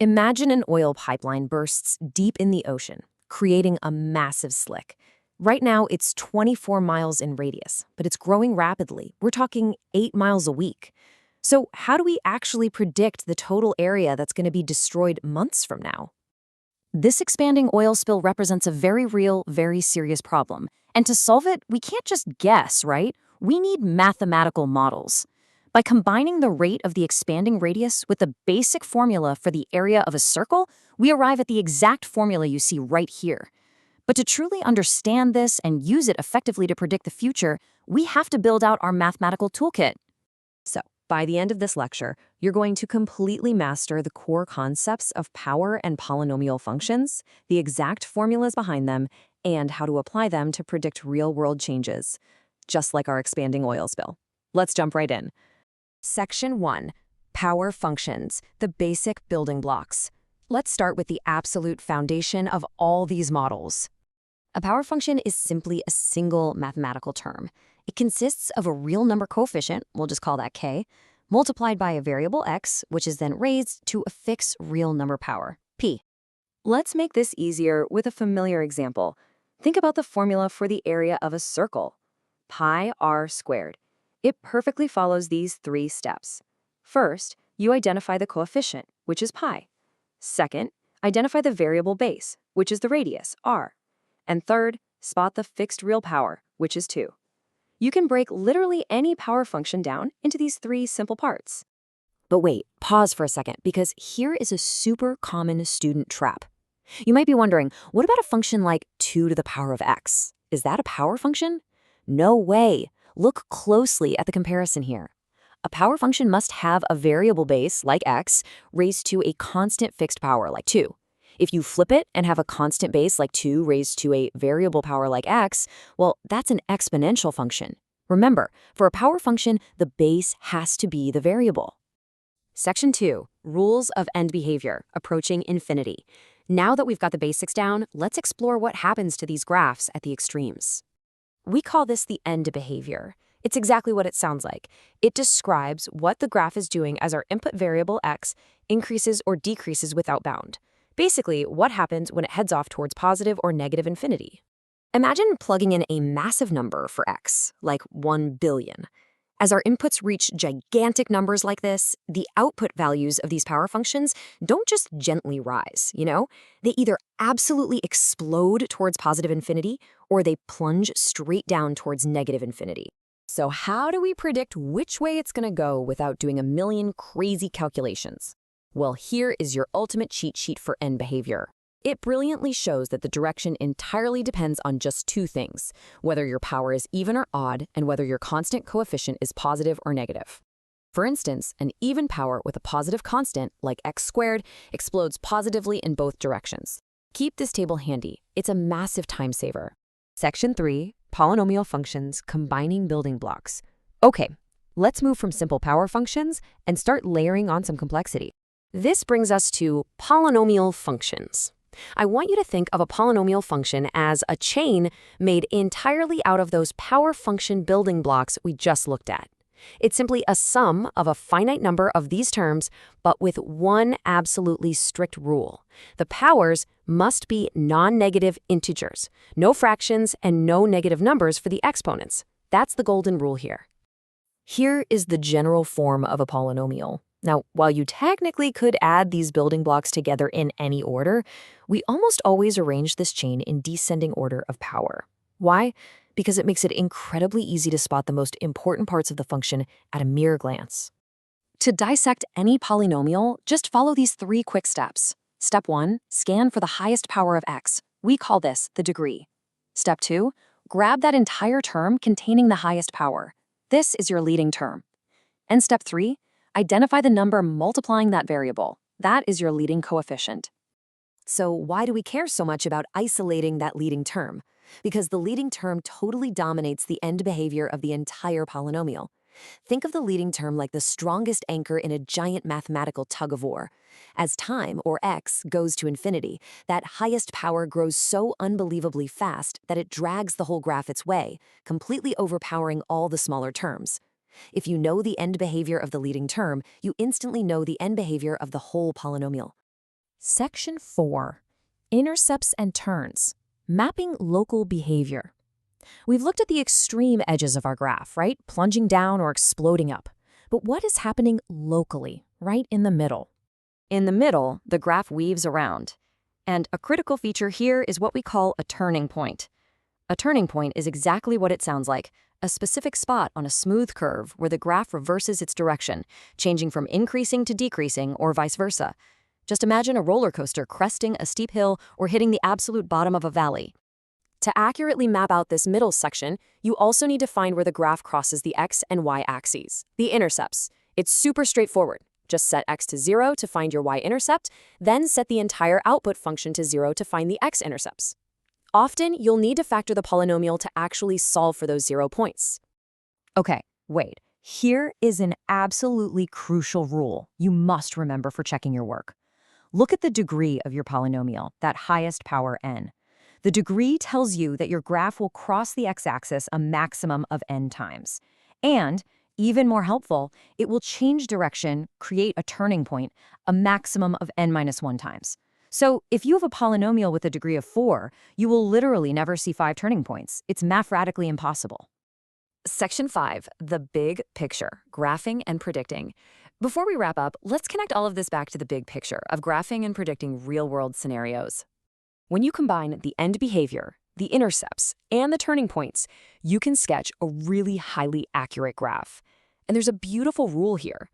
Imagine an oil pipeline bursts deep in the ocean, creating a massive slick. Right now, it's 24 miles in radius, but it's growing rapidly. We're talking 8 miles a week. So, how do we actually predict the total area that's going to be destroyed months from now? This expanding oil spill represents a very real, very serious problem. And to solve it, we can't just guess, right? We need mathematical models. By combining the rate of the expanding radius with the basic formula for the area of a circle, we arrive at the exact formula you see right here. But to truly understand this and use it effectively to predict the future, we have to build out our mathematical toolkit. So, by the end of this lecture, you're going to completely master the core concepts of power and polynomial functions, the exact formulas behind them, and how to apply them to predict real-world changes, just like our expanding oil spill. Let's jump right in. Section 1. Power functions, the basic building blocks. Let's start with the absolute foundation of all these models. A power function is simply a single mathematical term. It consists of a real number coefficient, we'll just call that k, multiplied by a variable x, which is then raised to a fixed real number power, p. Let's make this easier with a familiar example. Think about the formula for the area of a circle, pi r squared. It perfectly follows these 3 steps. First, you identify the coefficient, which is pi. Second, identify the variable base, which is the radius, r. And third, spot the fixed real power, which is 2. You can break literally any power function down into these 3 simple parts. But wait, pause for a second, because here is a super common student trap. You might be wondering, what about a function like 2 to the power of x? Is that a power function? No way. Look closely at the comparison here. A power function must have a variable base, like x, raised to a constant fixed power, like 2. If you flip it and have a constant base, like 2, raised to a variable power, like x, well, that's an exponential function. Remember, for a power function, the base has to be the variable. Section 2. Rules of end behavior, approaching infinity. Now that we've got the basics down, let's explore what happens to these graphs at the extremes. We call this the end behavior. It's exactly what it sounds like. It describes what the graph is doing as our input variable x increases or decreases without bound. Basically, what happens when it heads off towards positive or negative infinity. Imagine plugging in a massive number for x, like 1 billion. As our inputs reach gigantic numbers like this, the output values of these power functions don't just gently rise, They either absolutely explode towards positive infinity, or they plunge straight down towards negative infinity. So how do we predict which way it's going to go without doing a million crazy calculations? Well, here is your ultimate cheat sheet for end behavior. It brilliantly shows that the direction entirely depends on just 2 things, whether your power is even or odd, and whether your constant coefficient is positive or negative. For instance, an even power with a positive constant, like x squared, explodes positively in both directions. Keep this table handy. It's a massive time saver. Section 3, polynomial functions, combining building blocks. Okay, let's move from simple power functions and start layering on some complexity. This brings us to polynomial functions. I want you to think of a polynomial function as a chain made entirely out of those power function building blocks we just looked at. It's simply a sum of a finite number of these terms, but with one absolutely strict rule. The powers must be non-negative integers, no fractions and no negative numbers for the exponents. That's the golden rule here. Here is the general form of a polynomial. Now, while you technically could add these building blocks together in any order, we almost always arrange this chain in descending order of power. Why? Because it makes it incredibly easy to spot the most important parts of the function at a mere glance. To dissect any polynomial, just follow these 3 quick steps. Step 1, scan for the highest power of x. We call this the degree. Step 2, grab that entire term containing the highest power. This is your leading term. And step 3, identify the number multiplying that variable. That is your leading coefficient. So why do we care so much about isolating that leading term? Because the leading term totally dominates the end behavior of the entire polynomial. Think of the leading term like the strongest anchor in a giant mathematical tug-of-war. As time, or x, goes to infinity, that highest power grows so unbelievably fast that it drags the whole graph its way, completely overpowering all the smaller terms. If you know the end behavior of the leading term, you instantly know the end behavior of the whole polynomial. Section 4. Intercepts and turns. Mapping local behavior. We've looked at the extreme edges of our graph, right? Plunging down or exploding up. But what is happening locally, right in the middle? In the middle, the graph weaves around. And a critical feature here is what we call a turning point. A turning point is exactly what it sounds like, a specific spot on a smooth curve where the graph reverses its direction, changing from increasing to decreasing or vice versa. Just imagine a roller coaster cresting a steep hill or hitting the absolute bottom of a valley. To accurately map out this middle section, you also need to find where the graph crosses the x and y axes, the intercepts. It's super straightforward. Just set x to 0 to find your y-intercept, then set the entire output function to 0 to find the x-intercepts. Often, you'll need to factor the polynomial to actually solve for those 0 points. Okay, wait. Here is an absolutely crucial rule you must remember for checking your work. Look at the degree of your polynomial, that highest power n. The degree tells you that your graph will cross the x-axis a maximum of n times. And, even more helpful, it will change direction, create a turning point, a maximum of n-1 times. So if you have a polynomial with a degree of 4, you will literally never see 5 turning points. It's mathematically impossible. Section 5, the big picture, graphing and predicting. Before we wrap up, let's connect all of this back to the big picture of graphing and predicting real-world scenarios. When you combine the end behavior, the intercepts, and the turning points, you can sketch a really highly accurate graph. And there's a beautiful rule here.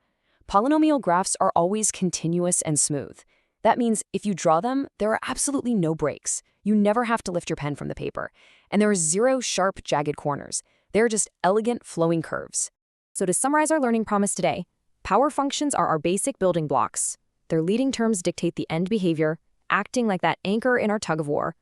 Polynomial graphs are always continuous and smooth. That means if you draw them, there are absolutely no breaks. You never have to lift your pen from the paper. And there are 0 sharp, jagged corners. They're just elegant, flowing curves. So to summarize our learning promise today, power functions are our basic building blocks. Their leading terms dictate the end behavior, acting like that anchor in our tug-of-war.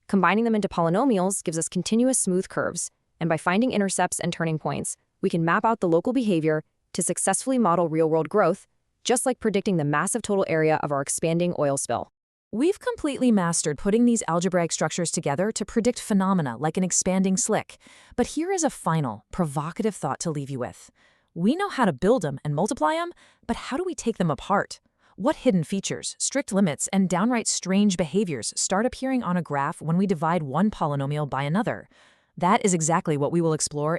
Combining them into polynomials gives us continuous smooth curves, and by finding intercepts and turning points, we can map out the local behavior to successfully model real-world growth, just like predicting the massive total area of our expanding oil spill. We've completely mastered putting these algebraic structures together to predict phenomena like an expanding slick. But here is a final, provocative thought to leave you with. We know how to build them and multiply them, but how do we take them apart? What hidden features, strict limits, and downright strange behaviors start appearing on a graph when we divide one polynomial by another? That is exactly what we will explore